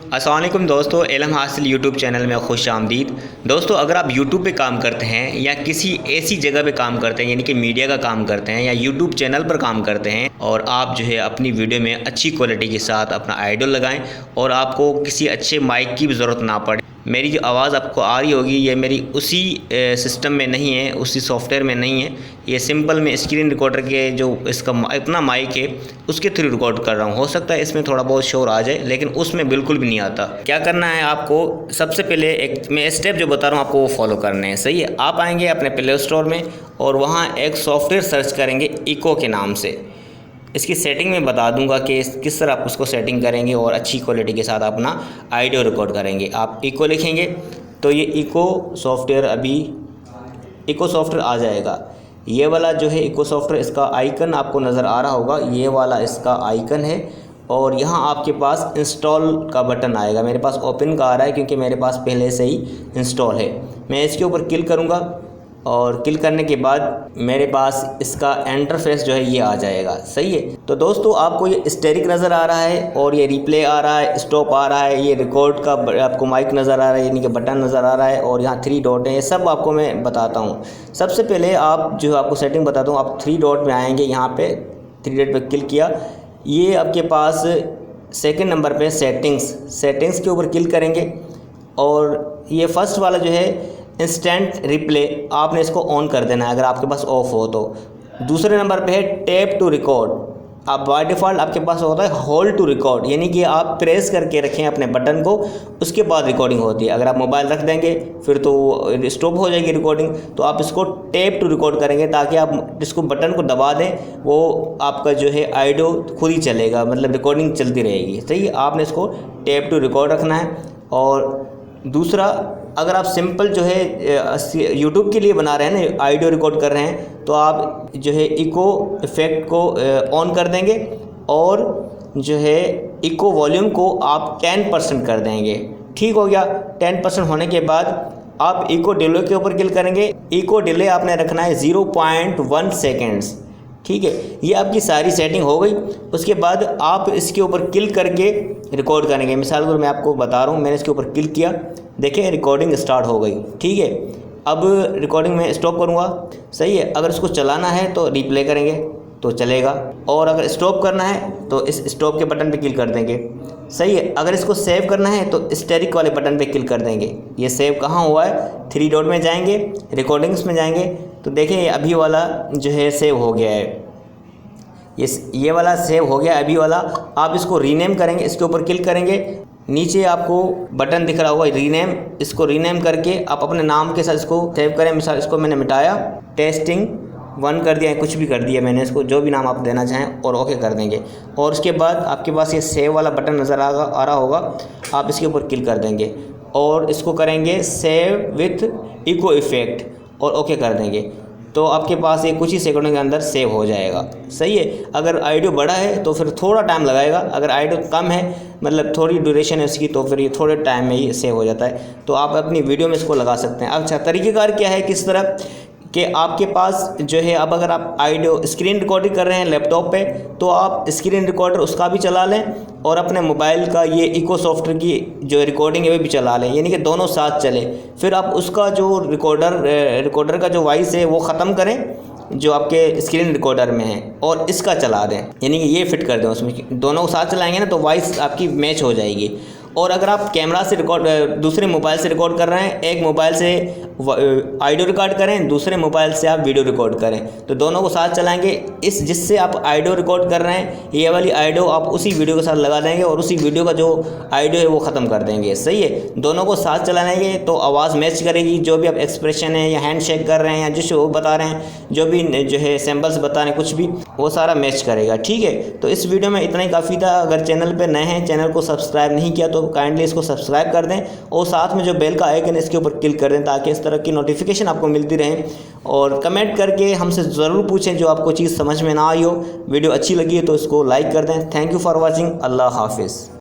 अस्सलाम वालेकुम दोस्तों, इल्म हासिल यूट्यूब चैनल में खुश आमदीद। दोस्तों, अगर आप यूट्यूब पे काम करते हैं या किसी ऐसी जगह पे काम करते हैं यानी कि मीडिया का काम करते हैं या यूट्यूब चैनल पर काम करते हैं और आप जो है अपनी वीडियो में अच्छी क्वालिटी के साथ अपना आइडियो लगाएं और आपको किसी अच्छे माइक की भी ज़रूरत ना पड़े, मेरी जो आवाज़ आपको आ रही होगी ये मेरी उसी सिस्टम में नहीं है, उसी सॉफ्टवेयर में नहीं है। ये सिंपल मैं स्क्रीन रिकॉर्डर के जो इसका अपना माइक है उसके थ्रू रिकॉर्ड कर रहा हूँ। हो सकता है इसमें थोड़ा बहुत शोर आ जाए, लेकिन उसमें बिल्कुल भी नहीं आता। क्या करना है आपको, सबसे पहले एक मैं स्टेप जो बता रहा हूँ आपको वो फॉलो करने हैं। सही है, आप आएंगे अपने प्ले स्टोर में और वहाँ एक सॉफ्टवेयर सर्च करेंगे इको के नाम से। इसकी सेटिंग में बता दूंगा कि किस तरह आप उसको सेटिंग करेंगे और अच्छी क्वालिटी के साथ अपना ऑडियो रिकॉर्ड करेंगे। आप इको लिखेंगे तो ये इको सॉफ्टवेयर आ जाएगा। ये वाला जो है इको सॉफ्टवेयर, इसका आइकन आपको नज़र आ रहा होगा, ये वाला इसका आइकन है और यहाँ आपके पास इंस्टॉल का बटन आएगा। मेरे पास ओपन का आ रहा है क्योंकि मेरे पास पहले से ही इंस्टॉल है। मैं इसके ऊपर क्लिक करूँगा और क्लिक करने के बाद मेरे पास इसका इंटरफेस जो है ये आ जाएगा। सही है, तो दोस्तों आपको ये स्टेरिक नज़र आ रहा है और ये रिप्ले आ रहा है, स्टॉप आ रहा है, ये रिकॉर्ड का आपको माइक नज़र आ रहा है यानी कि बटन नज़र आ रहा है और यहाँ 3 डॉट है। ये सब आपको मैं बताता हूँ। सबसे पहले आप जो आपको सेटिंग बताता हूँ, आप 3 डॉट में आएंगे, यहाँ पे 3 डॉट पर क्लिक किया, ये आपके पास सेकेंड नंबर पे सेटिंग्स के ऊपर क्लिक करेंगे और ये फर्स्ट वाला जो है इंस्टेंट रिप्ले आपने इसको ऑन कर देना है अगर आपके पास ऑफ हो तो। दूसरे नंबर पे है टैप टू रिकॉर्ड। आप बाय डिफ़ॉल्ट आपके पास होता है होल्ड टू रिकॉर्ड, यानी कि आप प्रेस करके रखें अपने बटन को, उसके बाद रिकॉर्डिंग होती है। अगर आप मोबाइल रख देंगे फिर तो स्टॉप हो जाएगी रिकॉर्डिंग। तो आप इसको टैप टू रिकॉर्ड करेंगे ताकि आप इसको बटन को दबा दें, वो आपका जो है ऑडियो खुद ही चलेगा, मतलब रिकॉर्डिंग चलती रहेगी। सही है, आपने इसको टैप टू रिकॉर्ड रखना है। और दूसरा, अगर आप सिंपल जो है यूट्यूब के लिए बना रहे हैं ना, ऑडियो रिकॉर्ड कर रहे हैं, तो आप जो है इको इफ़ेक्ट को ऑन कर देंगे और जो है इको वॉल्यूम को आप 10% कर देंगे। ठीक हो गया। 10% होने के बाद आप इको डिले के ऊपर क्लिक करेंगे। इको डिले आपने रखना है 0.1 सेकेंड्स। ठीक है, ये आपकी सारी सेटिंग हो गई। उसके बाद आप इसके ऊपर क्लिक करके रिकॉर्ड करेंगे। मिसाल के तौर मैं आपको बता रहा हूँ, मैंने इसके ऊपर क्लिक किया, देखिए रिकॉर्डिंग स्टार्ट हो गई। ठीक है, अब रिकॉर्डिंग में स्टॉप करूँगा। सही है, अगर इसको चलाना है तो रिप्ले करेंगे तो चलेगा, और अगर स्टॉप करना है तो इस स्टॉप के बटन पे क्लिक कर देंगे। सही है, अगर इसको सेव करना है तो स्टेरिक वाले बटन पे क्लिक कर देंगे। ये सेव कहाँ हुआ है, 3 डॉट में जाएंगे, रिकॉर्डिंग्स में जाएंगे तो देखिए अभी वाला जो है सेव हो गया है। ये वाला सेव हो गया अभी वाला। आप इसको रीनेम करेंगे, इसके ऊपर क्लिक करेंगे, नीचे आपको बटन दिख रहा होगा रीनेम, इसको रीनेम करके आप अपने नाम के साथ इसको सेव करें। मिसाल इसको मैंने मिटाया, टेस्टिंग 1 कर दिया, कुछ भी कर दिया मैंने, इसको जो भी नाम आप देना चाहें और ओके कर देंगे। और उसके बाद आपके पास ये सेव वाला बटन नज़र आ रहा होगा, आप इसके ऊपर क्लिक कर देंगे और इसको करेंगे सेव विथ इको इफ़ेक्ट और ओके कर देंगे। तो आपके पास ये कुछ ही सेकंडों के अंदर सेव हो जाएगा। सही है, अगर ऑडियो बड़ा है तो फिर थोड़ा टाइम लगाएगा, अगर ऑडियो कम है मतलब थोड़ी ड्यूरेशन है उसकी तो फिर ये थोड़े टाइम में ही सेव हो जाता है। तो आप अपनी वीडियो में इसको लगा सकते हैं। अच्छा, तरीक़ेकार क्या है, किस तरह कि आपके पास जो है, अब अगर आप ऑडियो स्क्रीन रिकॉर्डिंग कर रहे हैं लैपटॉप पे तो आप स्क्रीन रिकॉर्डर उसका भी चला लें और अपने मोबाइल का ये इको सॉफ्टवेयर की जो रिकॉर्डिंग है वो भी चला लें, यानी कि दोनों साथ चले। फिर आप उसका जो रिकॉर्डर का जो वॉइस है वो ख़त्म करें जो आपके स्क्रीन रिकॉर्डर में है और इसका चला दें, यानी कि ये फिट कर दें उसमें, दोनों को साथ चलाएंगे ना तो वॉइस आपकी मैच हो जाएगी। और अगर आप कैमरा से दूसरे मोबाइल से रिकॉर्ड कर रहे हैं, एक मोबाइल से ऑडियो रिकॉर्ड करें, दूसरे मोबाइल से आप वीडियो रिकॉर्ड करें, तो दोनों को साथ चलाएंगे। जिससे आप ऑडियो रिकॉर्ड कर रहे हैं ये वाली ऑडियो आप उसी वीडियो के साथ लगा देंगे और उसी वीडियो का जो ऑडियो है वो ख़त्म कर देंगे। सही है, दोनों को साथ चलाएंगे तो आवाज़ मैच करेगी। जो भी आप एक्सप्रेशन है या हैंड शेक कर रहे हैं या जिस वो बता रहे हैं, जो भी जो है सैम्पल्स बता रहे हैं, कुछ भी वो सारा मैच करेगा। ठीक है, तो इस वीडियो में इतना ही काफ़ी था। अगर चैनल पर नए हैं, चैनल को सब्सक्राइब नहीं किया तो काइंडली इसको सब्सक्राइब कर दें और साथ में जो बेल का आइकन है इसके ऊपर क्लिक कर दें ताकि इस तरह की नोटिफिकेशन आपको मिलती रहे। और कमेंट करके हमसे ज़रूर पूछें जो आपको चीज़ समझ में ना आई हो। वीडियो अच्छी लगी है तो इसको लाइक कर दें। Thank you for watching. अल्लाह हाफिज़।